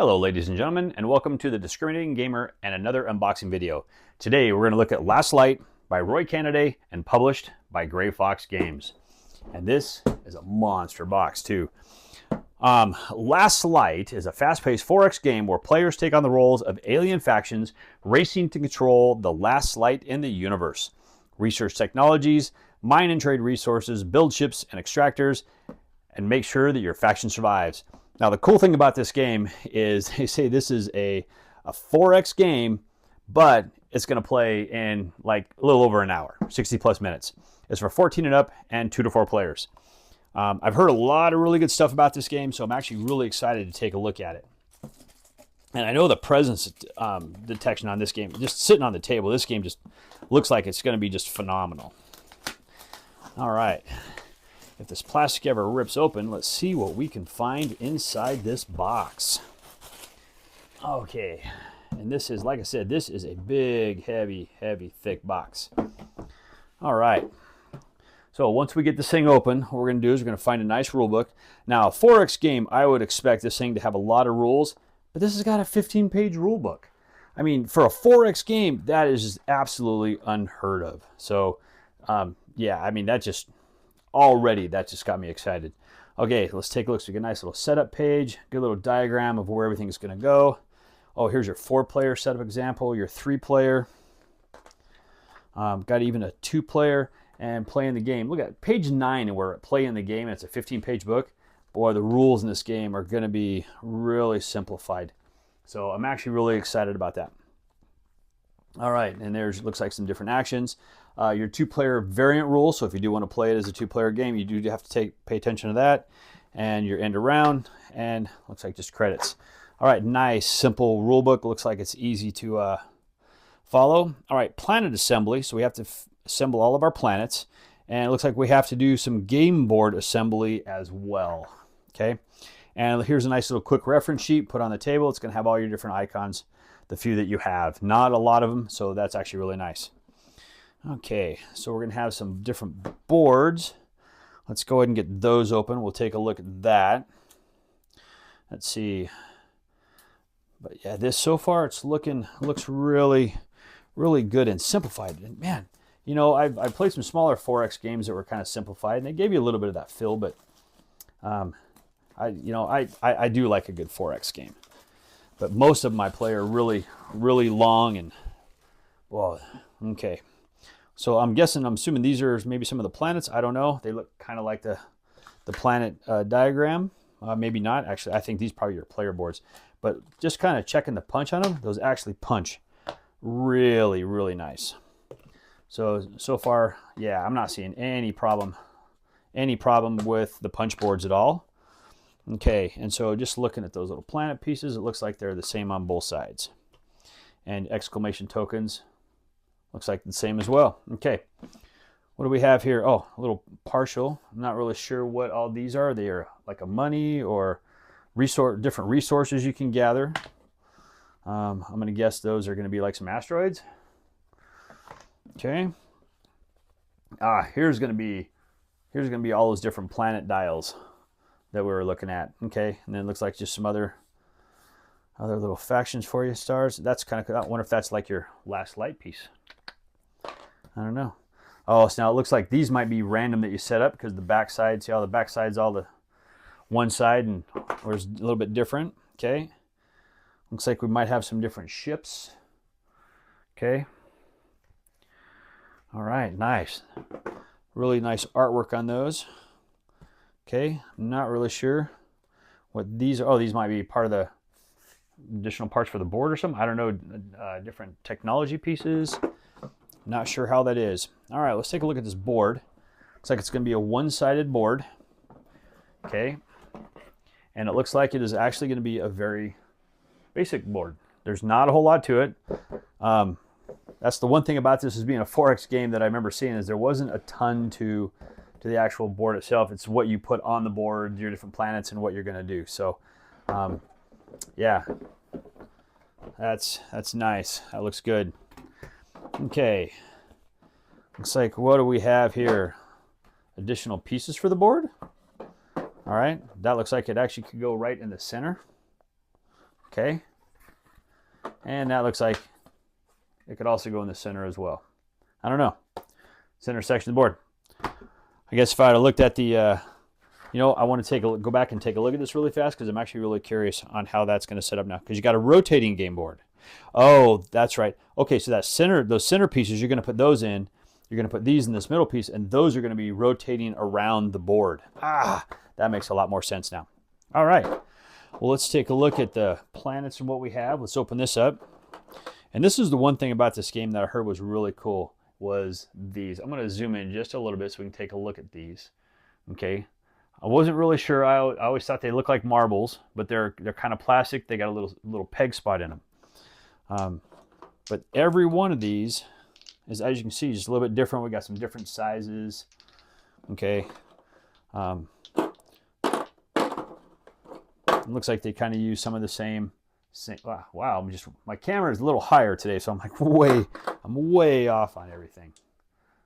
Hello ladies and gentlemen, and welcome to the Discriminating Gamer and another unboxing video. Today we're going to look at Last Light by Roy Cannaday and published by Gray Fox Games. And this is a monster box too. Last Light is a fast-paced 4X game where players take on the roles of alien factions racing to control the last light in the universe. Research technologies, mine and trade resources, build ships and extractors, and make sure that your faction survives. Now, the cool thing about this game is they say this is a 4X game, but it's going to play in like a little over an hour, 60 plus minutes. It's for 14 and up and 2 to 4 players. I've heard a lot of really good stuff about this game, so I'm actually really excited to take a look at it. And I know the presence detection on this game, just sitting on the table, this game just looks like it's going to be just phenomenal. All right. If this plastic ever rips open, let's see what we can find inside this box. Okay, and this is, like I said, this is a big, heavy, thick box. All right, so once we get this thing open, what we're going to do is we're going to find a nice rule book. Now, a 4X game, I would expect this thing to have a lot of rules, but this has got a 15-page rule book. I mean, for a 4X game, that is just absolutely unheard of. So, yeah, I mean, that just got me excited. Okay, let's take a look. So we get a nice little setup page, good little diagram of where everything's going to go. Oh, here's your 4-player setup example, your 3-player. Got even a 2-player and playing the game. Look at page 9 and we're playing the game. And it's a 15-page book. Boy, the rules in this game are going to be really simplified. So I'm actually really excited about that. All right, and there's looks like some different actions. Your 2-player variant rules. So if you do want to play it as a 2-player game, you do have to pay attention to that. And your end around, and looks like just credits. All right, nice simple rule book. Looks like it's easy to follow. All right, planet assembly. So we have to assemble all of our planets, and it looks like we have to do some game board assembly as well. Okay, and here's a nice little quick reference sheet put on the table. It's going to have all your different icons, the few that you have. Not a lot of them, so that's actually really nice. Okay, so we're going to have some different boards. Let's go ahead and get those open. We'll take a look at that. Let's see. But yeah, this so far looks really good and simplified. And man, you know, I've played some smaller 4X games that were kind of simplified, and they gave you a little bit of that feel. But I do like a good 4X game. But most of them I play are really long and well, okay. So I'm assuming these are maybe some of the planets. I don't know. They look kind of like the planet diagram. Maybe not. Actually, I think these are probably your player boards. But just kind of checking the punch on them. Those actually punch really nice. So far, yeah, I'm not seeing any problem with the punch boards at all. Okay, and so just looking at those little planet pieces, it looks like they're the same on both sides. And exclamation tokens. Looks like the same as well. Okay, what do we have here? Oh, a little partial. I'm not really sure what all these are. They are like a money or different resources you can gather. I'm going to guess those are going to be like some asteroids. Okay. Here's going to be all those different planet dials that we were looking at. Okay, and then it looks like just some other little factions for you, stars. That's kind of, I wonder if that's like your last light piece. I don't know. Oh, so now it looks like these might be random that you set up because the back side, see how the back side's all the one side and where's a little bit different. Okay. Looks like we might have some different ships. Okay. All right, nice. Really nice artwork on those. Okay, I'm not really sure what these are. Oh, these might be part of the additional parts for the board or something. I don't know, different technology pieces. Not sure how that is. All right, let's take a look at this board. Looks like it's going to be a one-sided board. Okay, and it looks like it is actually going to be a very basic board. There's not a whole lot to it. That's the one thing about this as being a 4X game that I remember seeing is there wasn't a ton to the actual board itself. It's what you put on the board, your different planets, and what you're going to do. So, yeah, that's nice. That looks good. Okay, looks like what do we have here? Additional pieces for the board. All right, that looks like it actually could go right in the center. Okay. And that looks like it could also go in the center as well. I don't know. Center section of the board. I guess if I had looked at the, I want to go back and take a look at this really fast because I'm actually really curious on how that's going to set up now. Because you got a rotating game board. Oh, that's right. Okay, so those center pieces, you're going to put those in. You're going to put these in this middle piece, and those are going to be rotating around the board. That makes a lot more sense now. All right. Well, let's take a look at the planets and what we have. Let's open this up. And this is the one thing about this game that I heard was really cool, was these. I'm going to zoom in just a little bit so we can take a look at these. Okay. I wasn't really sure. I always thought they looked like marbles, but they're kind of plastic. They got a little peg spot in them. But every one of these is, as you can see, just a little bit different. We got some different sizes. Okay. It looks like they kind of use some of the same. Wow, my camera is a little higher today, so I'm like way off on everything.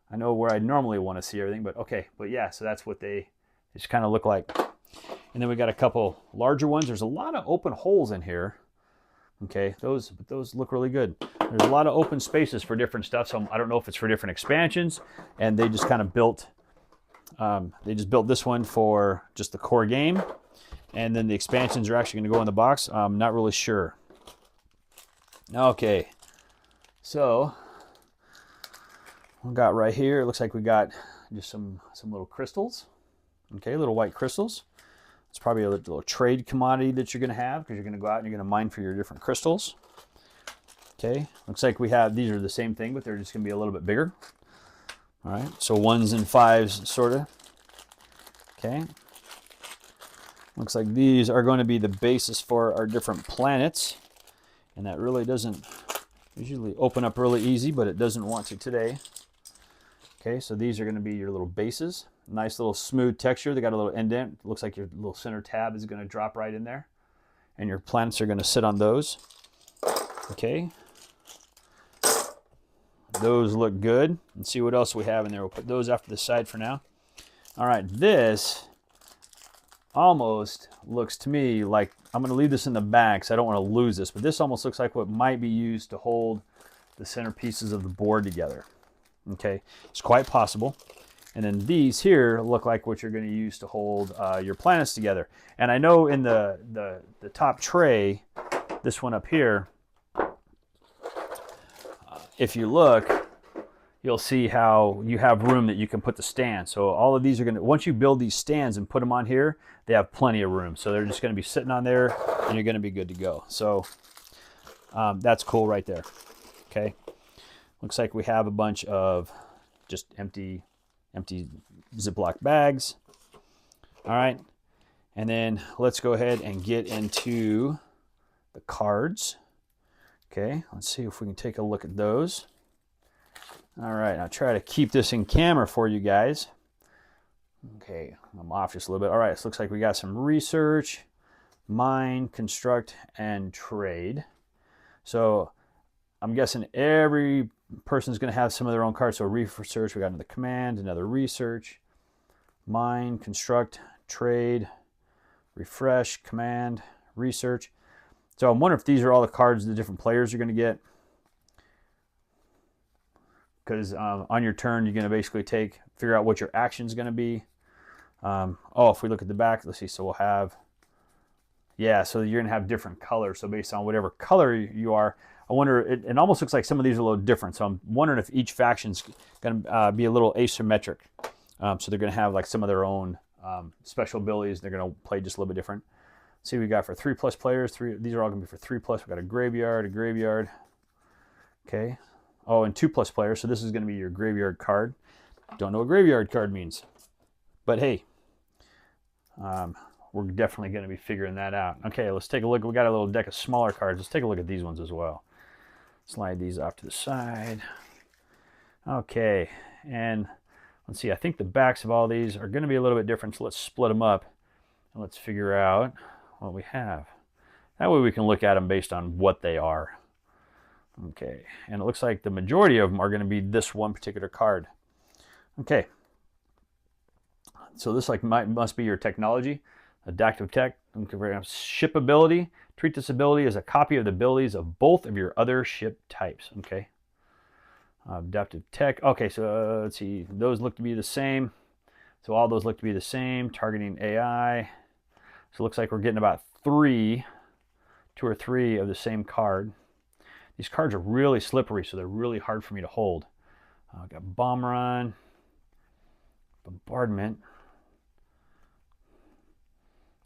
I know where I normally want to see everything, but okay. But yeah, so that's what they just kind of look like. And then we got a couple larger ones. There's a lot of open holes in here. Okay, those look really good. There's a lot of open spaces for different stuff. So I don't know if it's for different expansions, and they just kind of built. They just built this one for just the core game. And then the expansions are actually going to go in the box. I'm not really sure. Okay. So, we got right here, it looks like we got just some little crystals. Okay, little white crystals. It's probably a little trade commodity that you're going to have because you're going to go out and you're going to mine for your different crystals. Okay, looks like we have, these are the same thing, but they're just going to be a little bit bigger. All right, so 1s and 5s, sort of. Okay. Looks like these are going to be the basis for our different planets. And that really doesn't usually open up really easy, but it doesn't want to today. Okay, so these are going to be your little bases. Nice little smooth texture. They got a little indent. Looks like your little center tab is going to drop right in there. And your planets are going to sit on those. Okay. Those look good. Let's see what else we have in there. We'll put those off to the side for now. All right, this almost looks to me like, I'm going to leave this in the back because I don't want to lose this, but this almost looks like what might be used to hold the center pieces of the board together. Okay, it's quite possible. And then these here look like what you're going to use to hold your planets together. And I know in the top tray, this one up here, if you look, you'll see how you have room that you can put the stand. So all of these are going to, once you build these stands and put them on here, they have plenty of room. So they're just going to be sitting on there and you're going to be good to go. So that's cool right there. Okay. Looks like we have a bunch of just empty Ziploc bags. All right. And then let's go ahead and get into the cards. Okay. Let's see if we can take a look at those. All right, I'll try to keep this in camera for you guys. Okay, I'm off just a little bit. All right, so it looks like we got some research, mine, construct, and trade. So I'm guessing every person's going to have some of their own cards. So research, we got another command, another research, mine, construct, trade, refresh, command, research. So I'm wondering if these are all the cards the different players are going to get. Because on your turn, you're going to basically figure out what your action is going to be. If we look at the back, let's see. So we'll have, so you're going to have different colors. So based on whatever color you are, I wonder, it almost looks like some of these are a little different. So I'm wondering if each faction's going to be a little asymmetric. So they're going to have like some of their own special abilities. They're going to play just a little bit different. Let's see what we got for 3+ players. These are all going to be for 3+. We got a graveyard. Okay. Oh, and 2+ players, so this is going to be your graveyard card. Don't know what graveyard card means. But hey, we're definitely going to be figuring that out. Okay, let's take a look. We got a little deck of smaller cards. Let's take a look at these ones as well. Slide these off to the side. Okay, and let's see. I think the backs of all these are going to be a little bit different, so let's split them up. And let's figure out what we have. That way we can look at them based on what they are. Okay, and it looks like the majority of them are going to be this one particular card. Okay, so this must be your technology. Adaptive tech, ship ability. Treat this ability as a copy of the abilities of both of your other ship types. Okay. Adaptive tech. Okay, so let's see. Those look to be the same. So all those look to be the same. Targeting AI. So it looks like we're getting about two or three of the same card. These cards are really slippery, so they're really hard for me to hold. Got bomb run, bombardment.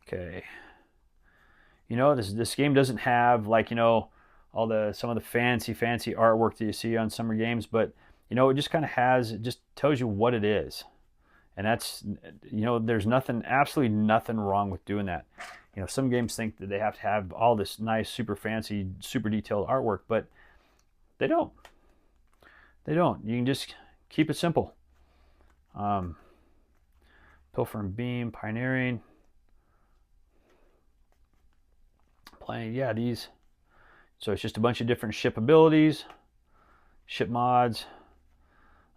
Okay. You know, this game doesn't have, like, you know, some of the fancy artwork that you see on summer games, but you know, it just kind of has, it just tells you what it is. And that's, you know, there's absolutely nothing wrong with doing that. You know, some games think that they have to have all this nice, super fancy, super detailed artwork, but they don't. They don't. You can just keep it simple. Pilfer and Beam, Pioneering. Playing, yeah, these. So it's just a bunch of different ship abilities, ship mods.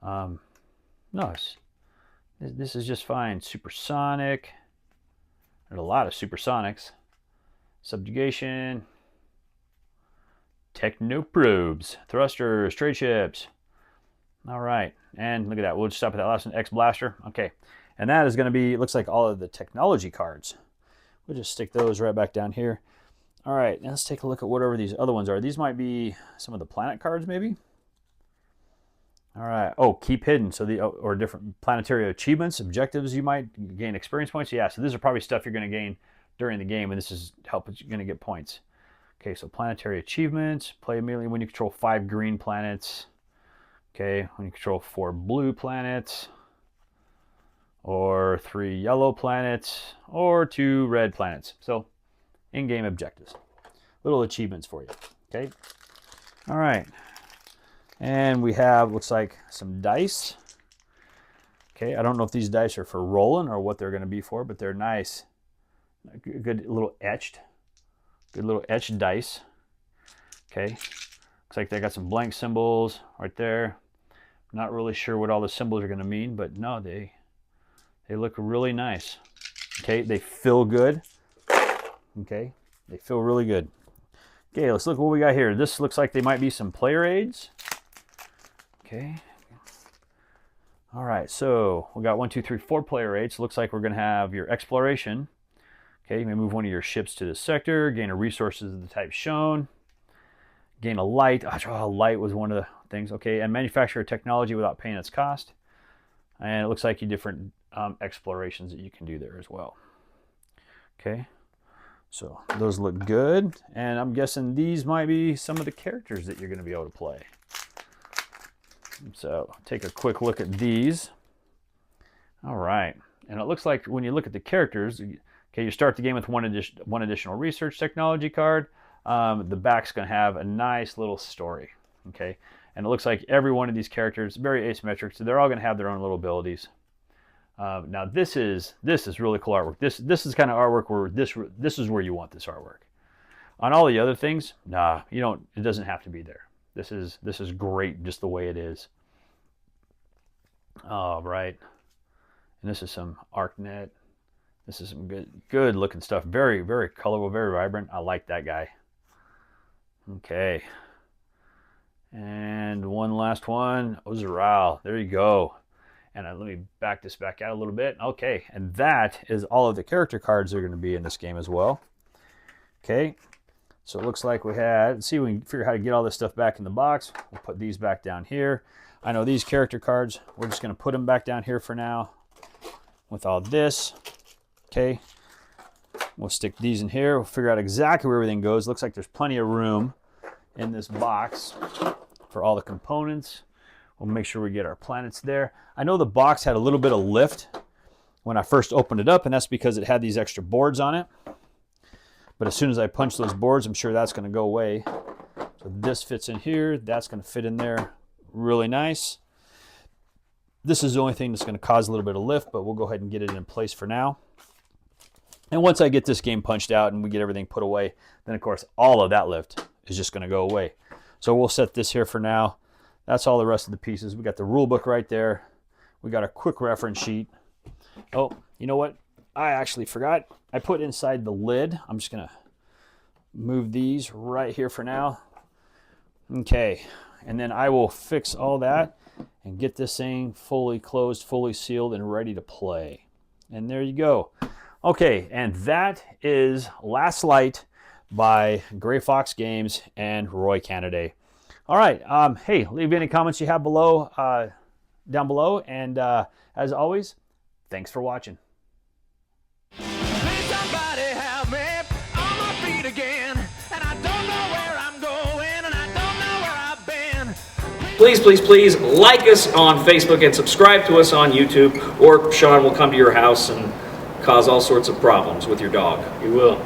No, this is just fine. Supersonic. There's a lot of supersonics. Subjugation. Technoprobes. Thrusters. Trade ships. All right. And look at that. We'll just stop at that last one. X-Blaster. Okay. And that is going to be, it looks like all of the technology cards. We'll just stick those right back down here. All right. Now let's take a look at whatever these other ones are. These might be some of the planet cards, maybe. All right. Oh, keep hidden. So or different planetary achievements, objectives. You might gain experience points. Yeah. So these are probably stuff you're going to gain during the game, and this is you're going to get points. Okay. So planetary achievements. Play immediately when you control 5 green planets. Okay. When you control 4 blue planets, or 3 yellow planets, or 2 red planets. So in-game objectives. Little achievements for you. Okay. All right. And we have, looks like, some dice. Okay, I don't know if these dice are for rolling or what they're going to be for, but they're nice. Good little etched. Good little etched dice. Okay, looks like they got some blank symbols right there. Not really sure what all the symbols are going to mean, but no, they look really nice. Okay, they feel good. Okay, they feel really good. Okay, let's look what we got here. This looks like they might be some player aids. Okay. All right, so we got 1, 2, 3, 4 player aids. Looks like we're going to have your exploration. Okay, you may move one of your ships to this sector, gain a resources of the type shown, gain a light. Oh, light was one of the things. Okay, and manufacture a technology without paying its cost. And it looks like you different explorations that you can do there as well. Okay, so those look good, and I'm guessing these might be some of the characters that you're going to be able to play. So take a quick look at these. All right, and it looks like when you look at the characters, okay, you start the game with one additional research technology card. The back's going to have a nice little story. Okay, and it looks like every one of these characters very asymmetric, so they're all going to have their own little abilities. Now this is really cool artwork. This is kind of artwork where this is where you want this artwork. On all the other things, nah, you don't. It doesn't have to be there. This is great just the way it is. All right, and this is some ArcNet. This is some good looking stuff. Very, very colorful, very vibrant. I like that guy. Okay, and one last one. Ozeral. There you go. And let me back this back out a little bit. Okay, and that is all of the character cards that are going to be in this game as well. Okay. So it looks like we had, let's see if we can figure out how to get all this stuff back in the box. We'll put these back down here. I know these character cards, we're just going to put them back down here for now with all this. Okay. We'll stick these in here. We'll figure out exactly where everything goes. Looks like there's plenty of room in this box for all the components. We'll make sure we get our planets there. I know the box had a little bit of lift when I first opened it up, and that's because it had these extra boards on it. But as soon as I punch those boards, I'm sure that's going to go away. So this fits in here. That's going to fit in there really nice. This is the only thing that's going to cause a little bit of lift, but we'll go ahead and get it in place for now. And once I get this game punched out and we get everything put away, then of course all of that lift is just going to go away. So we'll set this here for now. That's all the rest of the pieces. We got the rule book right there. We got a quick reference sheet. Oh, you know what? I actually forgot. I put inside the lid. I'm just going to move these right here for now. Okay, and then I will fix all that and get this thing fully closed, fully sealed, and ready to play. And there you go. Okay, and that is Last Light by Gray Fox Games and Roy Canaday. All right, hey, leave any comments you have below, down below, and as always, thanks for watching. Please somebody help me on my feet again, and I don't know where I'm going, and I don't know where I've been. Please, please, please like us on Facebook and subscribe to us on YouTube, or Sean will come to your house and cause all sorts of problems with your dog. We will.